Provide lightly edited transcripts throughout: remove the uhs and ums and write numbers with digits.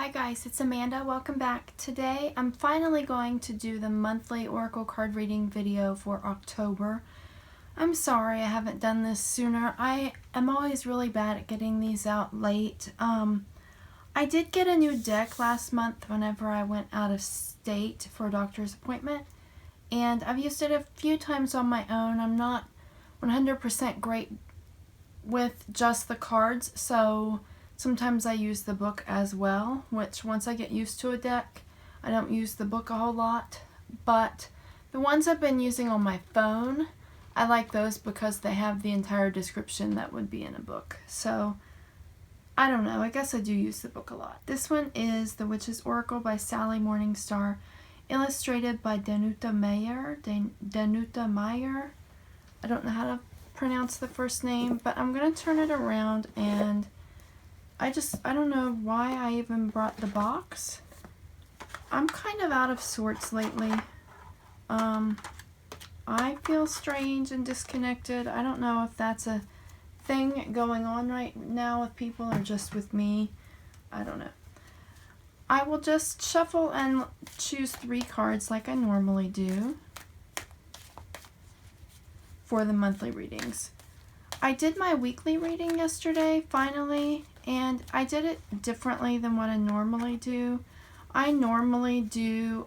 Hi guys, it's Amanda. Welcome back. Today I'm finally going to do the monthly Oracle card reading video for October. I'm sorry I haven't done this sooner. I am always really bad at getting these out late. I did get a new deck last month whenever I went out of state for a doctor's appointment, and I've used it a few times on my own. I'm not 100% great with just the cards, so sometimes I use the book as well, which once I get used to a deck, I don't use the book a whole lot. But the ones I've been using on my phone, I like those because they have the entire description that would be in a book. So, I don't know, I guess I do use the book a lot. This one is The Witch's Oracle by Sally Morningstar, illustrated by Danuta Meyer. I don't know how to pronounce the first name, but I'm going to turn it around, and I don't know why I even brought the box. I'm kind of out of sorts lately. I feel strange and disconnected. I don't know if that's a thing going on right now with people or just with me. I don't know. I will just shuffle and choose 3 cards like I normally do for the monthly readings. I did my weekly reading yesterday, finally, and I did it differently than what I normally do. I normally do,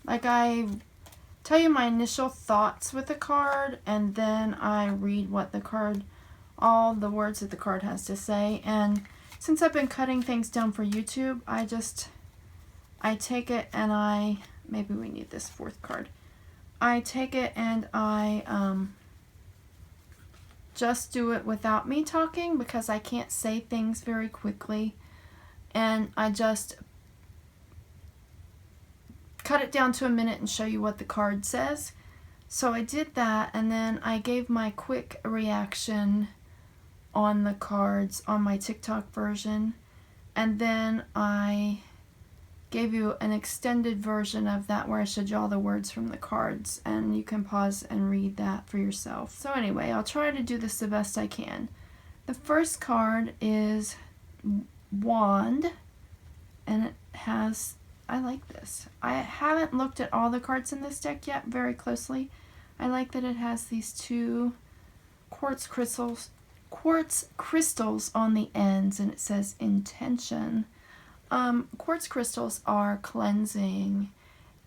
like I tell you my initial thoughts with the card, and then I read what the card, all the words that the card has to say. And since I've been cutting things down for YouTube, I take it and maybe we need this 4th card. I take it and I, just do it without me talking because I can't say things very quickly, and I just cut it down to a minute and show you what the card says. So I did that, and then I gave my quick reaction on the cards on my TikTok version, and then I gave you an extended version of that where I showed you all the words from the cards, and you can pause and read that for yourself. So anyway, I'll try to do this the best I can. The first card is Wand, and it has, I like this. I haven't looked at all the cards in this deck yet very closely. I like that it has these 2 quartz crystals on the ends, and it says intention. Quartz crystals are cleansing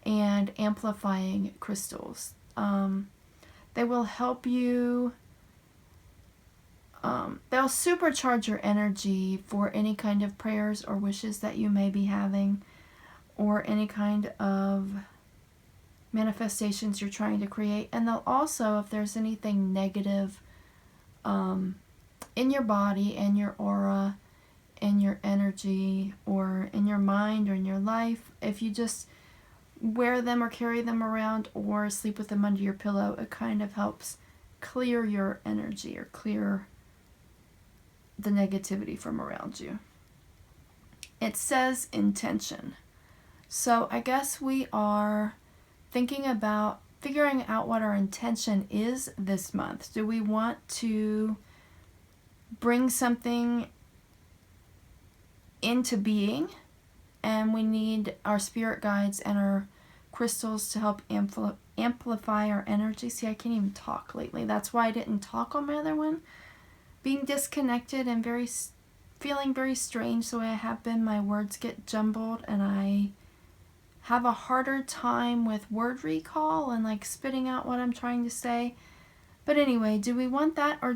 and amplifying crystals. They will help you, they'll supercharge your energy for any kind of prayers or wishes that you may be having, or any kind of manifestations you're trying to create. And they'll also, if there's anything negative in your body, in your aura, in your energy, or in your mind, or in your life, if you just wear them or carry them around or sleep with them under your pillow, it kind of helps clear your energy or clear the negativity from around you. It says intention. So I guess we are thinking about figuring out what our intention is this month. Do we want to bring something into being, and we need our spirit guides and our crystals to help amplify our energy? See, I can't even talk lately. That's why I didn't talk on my other one. Being disconnected and feeling very strange the way I have been, my words get jumbled, and I have a harder time with word recall and like spitting out what I'm trying to say. But anyway, do we want that, or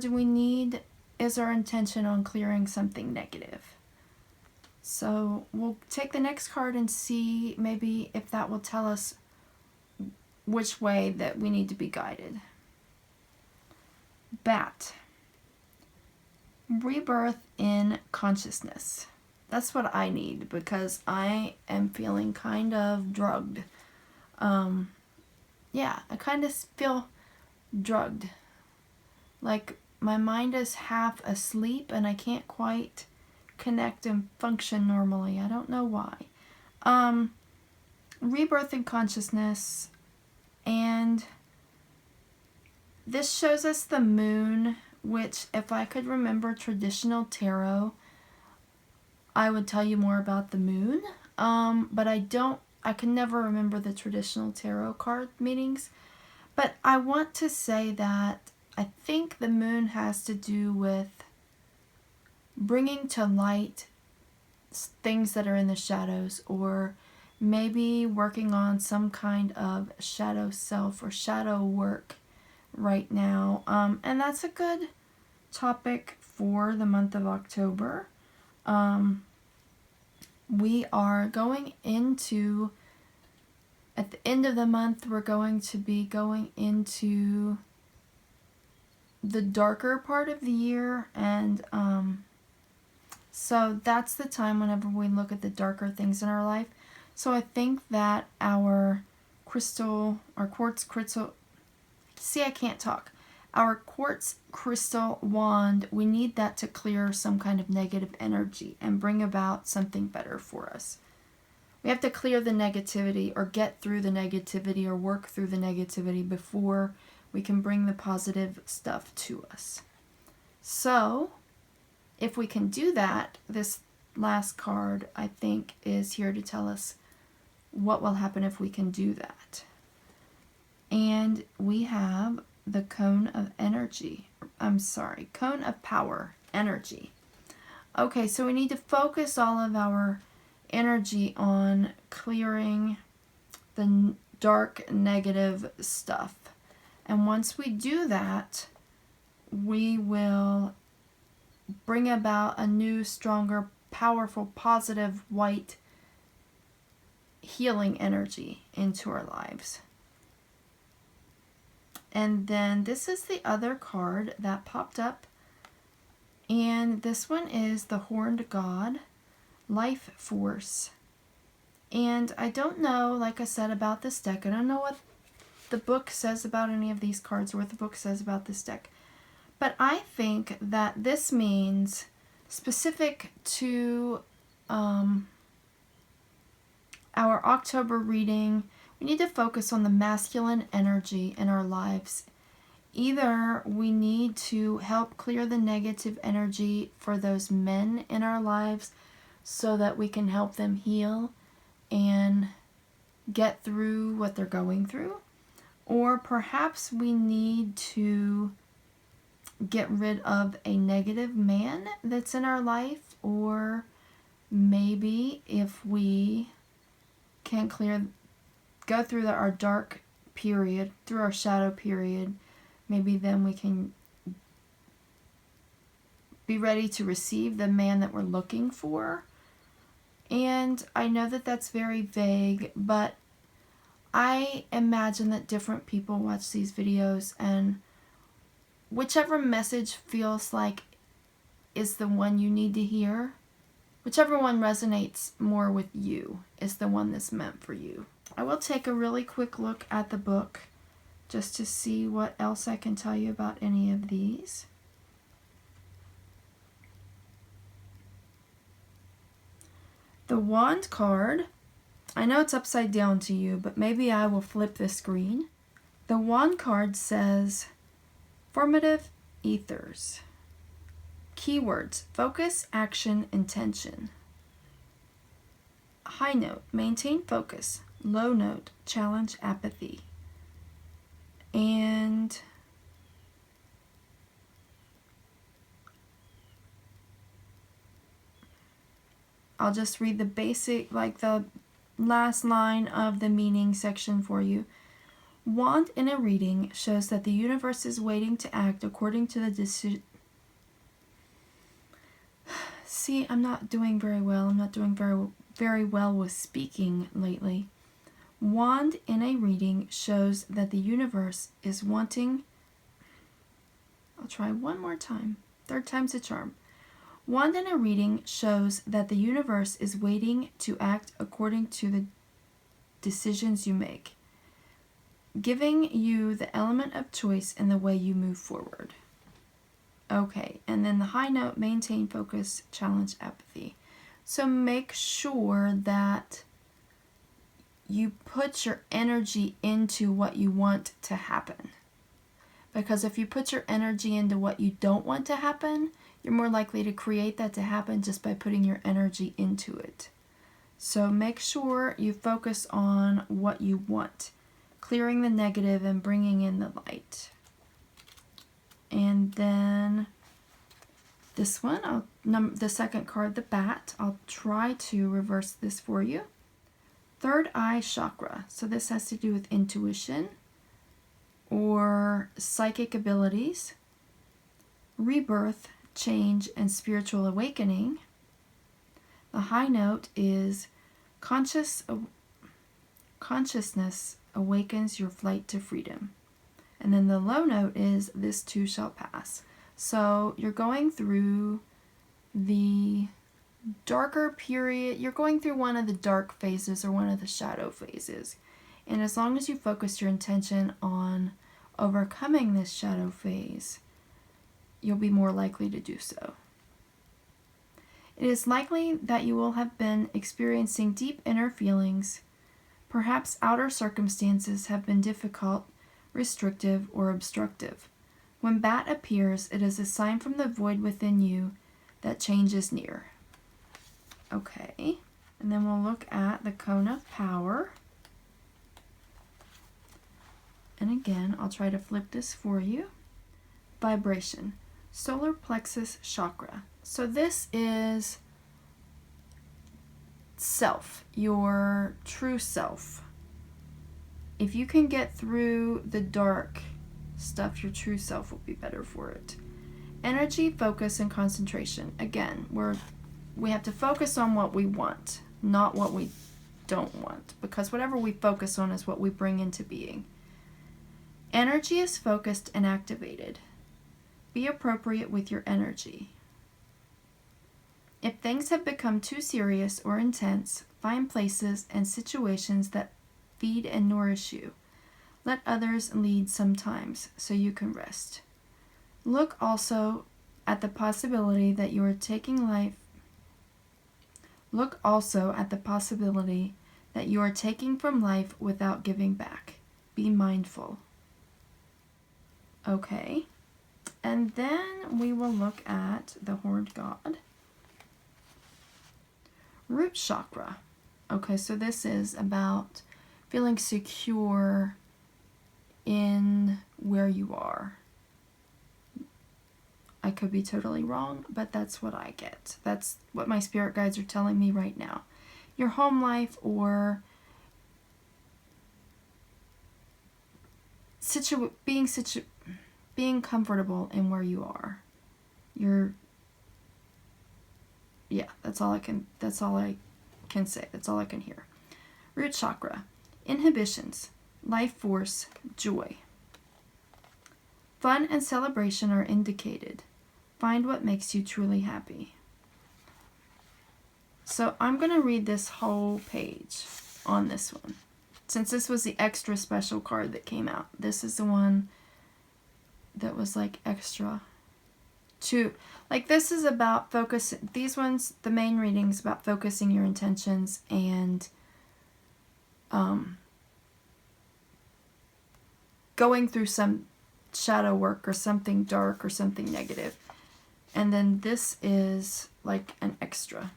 is our intention on clearing something negative? So we'll take the next card and see maybe if that will tell us which way that we need to be guided. Bat. Rebirth in consciousness. That's what I need because I am feeling kind of drugged. Yeah, I kind of feel drugged. Like my mind is half asleep and I can't quite connect and function normally. I don't know why. Rebirth in consciousness, and this shows us the moon, which if I could remember traditional tarot, I would tell you more about the moon, but I can never remember the traditional tarot card meanings. But I want to say that I think the moon has to do with bringing to light things that are in the shadows, or maybe working on some kind of shadow self or shadow work right now. And that's a good topic for the month of October. We are going into, at the end of the month, we're going to be going into the darker part of the year, and so that's the time whenever we look at the darker things in our life. So I think that our quartz crystal, see, I can't talk. Our quartz crystal wand, we need that to clear some kind of negative energy and bring about something better for us. We have to clear the negativity, or get through the negativity, or work through the negativity before we can bring the positive stuff to us. So, if we can do that, this last card, I think, is here to tell us what will happen if we can do that. And we have the cone of energy. Cone of power, energy. Okay, so we need to focus all of our energy on clearing the dark, negative stuff. And once we do that, we will bring about a new, stronger, powerful, positive, white, healing energy into our lives. And then this is the other card that popped up. And this one is the Horned God, Life Force. And I don't know, like I said, about this deck. I don't know what the book says about any of these cards, or what the book says about this deck. But I think that this means, specific to our October reading, we need to focus on the masculine energy in our lives. Either we need to help clear the negative energy for those men in our lives so that we can help them heal and get through what they're going through. Or perhaps we need to get rid of a negative man that's in our life. Or maybe if we can go through our dark period, through our shadow period, maybe then we can be ready to receive the man that we're looking for. And I know that that's very vague, but I imagine that different people watch these videos, and whichever message feels like is the one you need to hear, whichever one resonates more with you, is the one that's meant for you. I will take a really quick look at the book just to see what else I can tell you about any of these. The Wand card, I know it's upside down to you, but maybe I will flip the screen. The Wand card says, formative ethers. Keywords, focus, action, intention. High note, maintain focus. Low note, challenge, apathy. And I'll just read the basic, like the last line of the meaning section for you. Wand in a reading shows that the universe is waiting to act according to the decision. See, I'm not doing very well. I'm not doing very well with speaking lately. Wand in a reading shows that the universe is wanting. I'll try one more time. Third time's a charm. Wand in a reading shows that the universe is waiting to act according to the decisions you make, giving you the element of choice in the way you move forward. Okay, and then the high note, maintain focus, challenge, apathy. So make sure that you put your energy into what you want to happen. Because if you put your energy into what you don't want to happen, you're more likely to create that to happen just by putting your energy into it. So make sure you focus on what you want, clearing the negative and bringing in the light. And then this one, the second card, the bat, I'll try to reverse this for you. Third eye chakra. So this has to do with intuition or psychic abilities, rebirth, change, and spiritual awakening. The high note is consciousness awakens your flight to freedom. And then the low note is this too shall pass. So you're going through the darker period. You're going through one of the dark phases or one of the shadow phases. And as long as you focus your intention on overcoming this shadow phase, you'll be more likely to do so. It is likely that you will have been experiencing deep inner feelings. Perhaps outer circumstances have been difficult, restrictive, or obstructive. When bat appears, it is a sign from the void within you that change is near. Okay, and then we'll look at the cone of power. And again, I'll try to flip this for you. Vibration, solar plexus chakra. So this is self, your true self. If you can get through the dark stuff, your true self will be better for it. Energy, focus, and concentration. Again, we have to focus on what we want, not what we don't want, because whatever we focus on is what we bring into being. Energy is focused and activated. Be appropriate with your energy. If things have become too serious or intense, find places and situations that feed and nourish you. Let others lead sometimes so you can rest. Look also at the possibility that you are taking life. Look also at the possibility that you are taking from life without giving back. Be mindful. Okay. And then we will look at the horned god. Root chakra. Okay, so this is about feeling secure in where you are. I could be totally wrong, but that's what I get. That's what my spirit guides are telling me right now. Your home life or being comfortable in where you are. That's all I can say. That's all I can hear. Root chakra. Inhibitions, life force, joy. Fun and celebration are indicated. Find what makes you truly happy. So I'm going to read this whole page on this one. Since this was the extra special card that came out. This is the one that was like extra. This is about focus. These ones, the main readings about focusing your intentions and going through some shadow work or something dark or something negative. And then this is like an extra.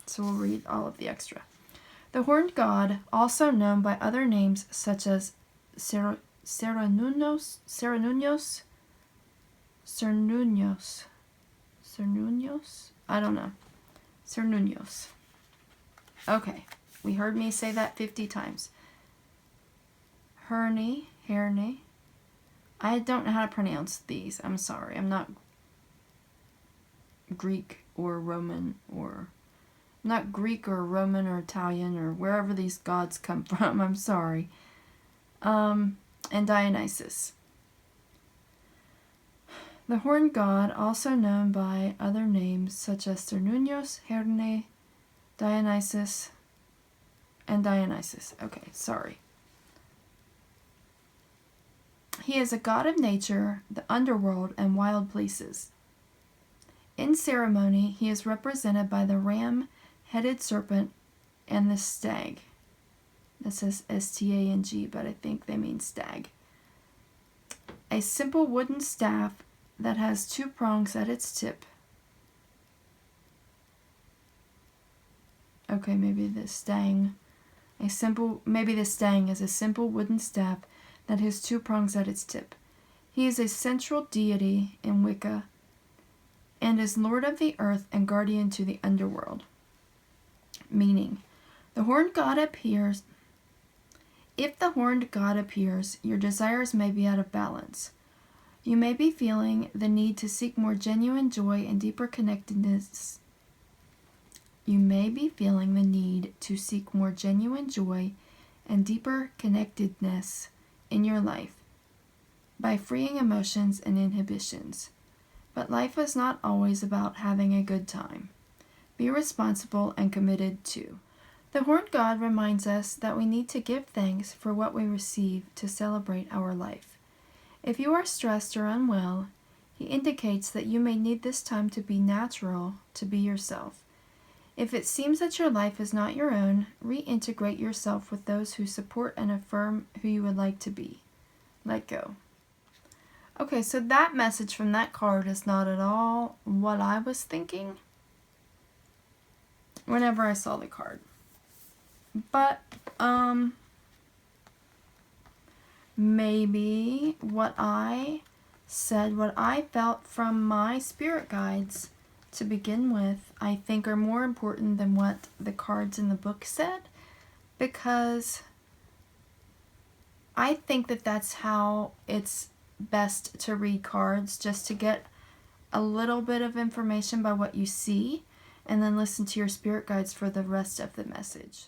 So we'll read all of the extra. The horned god, also known by other names such as Cernunnos. I don't know. Cernunnos. Okay, we heard me say that 50 times. Herne. I don't know how to pronounce these. I'm sorry. I'm not Greek or Roman or Italian or wherever these gods come from. I'm sorry. And Dionysus. The horned god, also known by other names such as Cernunnos, Herne, Dionysus, and Dionysus. Okay, sorry. He is a god of nature, the underworld, and wild places. In ceremony, he is represented by the ram-headed serpent and the stag. That says S-T-A-N-G, but I think they mean stag. A simple wooden staff that has two prongs at its tip. Okay, maybe this stang is a simple wooden staff that has 2 prongs at its tip. He is a central deity in Wicca and is lord of the earth and guardian to the underworld. Meaning, the horned god appears. If the horned god appears, your desires may be out of balance. You may be feeling the need to seek more genuine joy and deeper connectedness. You may be feeling the need to seek more genuine joy and deeper connectedness in your life by freeing emotions and inhibitions. But life is not always about having a good time. Be responsible and committed too. The horned god reminds us that we need to give thanks for what we receive to celebrate our life. If you are stressed or unwell, he indicates that you may need this time to be natural, to be yourself. If it seems that your life is not your own, reintegrate yourself with those who support and affirm who you would like to be. Let go. Okay, so that message from that card is not at all what I was thinking whenever I saw the card. But, maybe what I said, what I felt from my spirit guides to begin with, I think are more important than what the cards in the book said, because I think that that's how it's best to read cards, just to get a little bit of information by what you see, and then listen to your spirit guides for the rest of the message.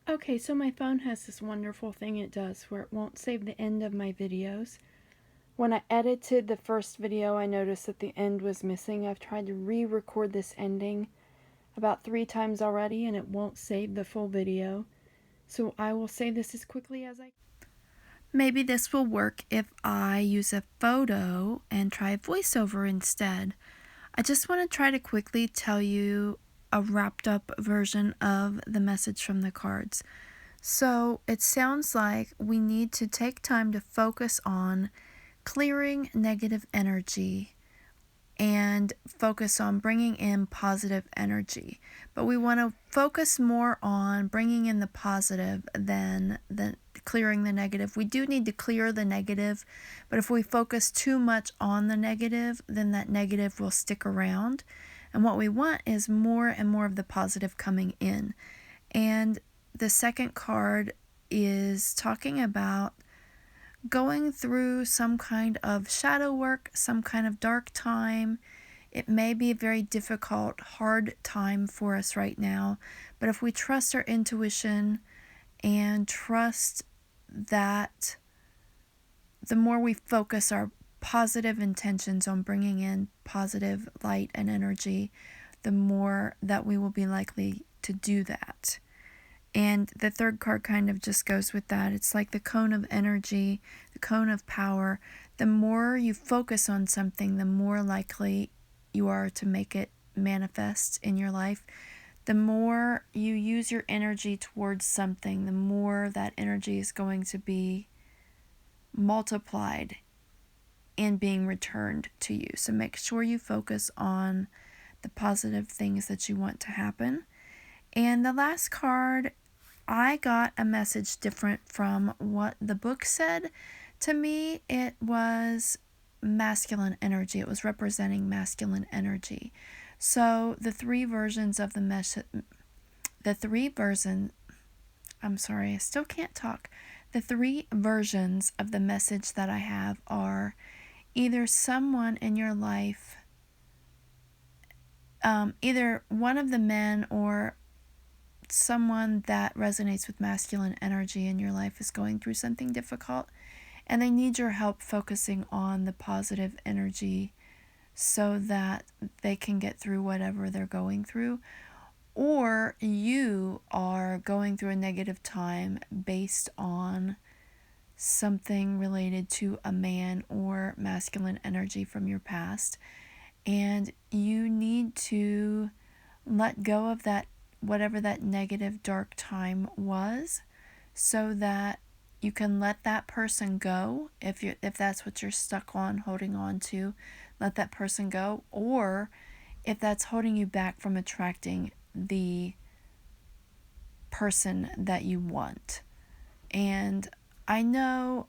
Okay, so my phone has this wonderful thing it does where it won't save the end of my videos. When I edited the first video, I noticed that the end was missing. I've tried to re-record this ending about 3 times already, and it won't save the full video. So I will say this as quickly as I can. Maybe this will work if I use a photo and try voiceover instead. I just want to try to quickly tell you a wrapped up version of the message from the cards. So it sounds like we need to take time to focus on clearing negative energy and focus on bringing in positive energy. But we want to focus more on bringing in the positive than clearing the negative. We do need to clear the negative, but if we focus too much on the negative, then that negative will stick around. And what we want is more and more of the positive coming in. And the second card is talking about going through some kind of shadow work, some kind of dark time. It may be a very difficult, hard time for us right now, but if we trust our intuition and trust that the more we focus our positive intentions on bringing in positive light and energy, the more that we will be likely to do that. And the third card kind of just goes with that. It's like the cone of energy, the cone of power. The more you focus on something, the more likely you are to make it manifest in your life. The more you use your energy towards something, the more that energy is going to be multiplied and being returned to you. So make sure you focus on the positive things that you want to happen. And the last card, I got a message different from what the book said. To me, it was masculine energy. It was representing masculine energy. So the 3 versions of the message, I still can't talk. The 3 versions of the message that I have are either someone in your life, either one of the men or someone that resonates with masculine energy in your life is going through something difficult, and they need your help focusing on the positive energy so that they can get through whatever they're going through. Or you are going through a negative time based on something related to a man or masculine energy from your past, and you need to let go of that, whatever that negative dark time was, so that you can let that person go. If that's what you're stuck on, holding on to, let that person go. Or if that's holding you back from attracting the person that you want. And I know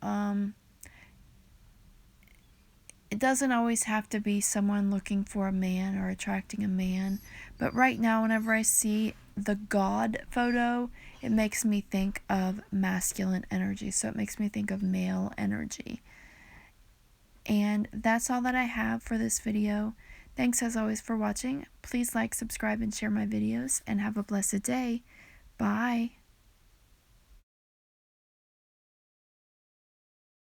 it doesn't always have to be someone looking for a man or attracting a man, but right now whenever I see the God photo, it makes me think of masculine energy, so it makes me think of male energy. And that's all that I have for this video. Thanks as always for watching. Please like, subscribe, and share my videos, and have a blessed day. Bye.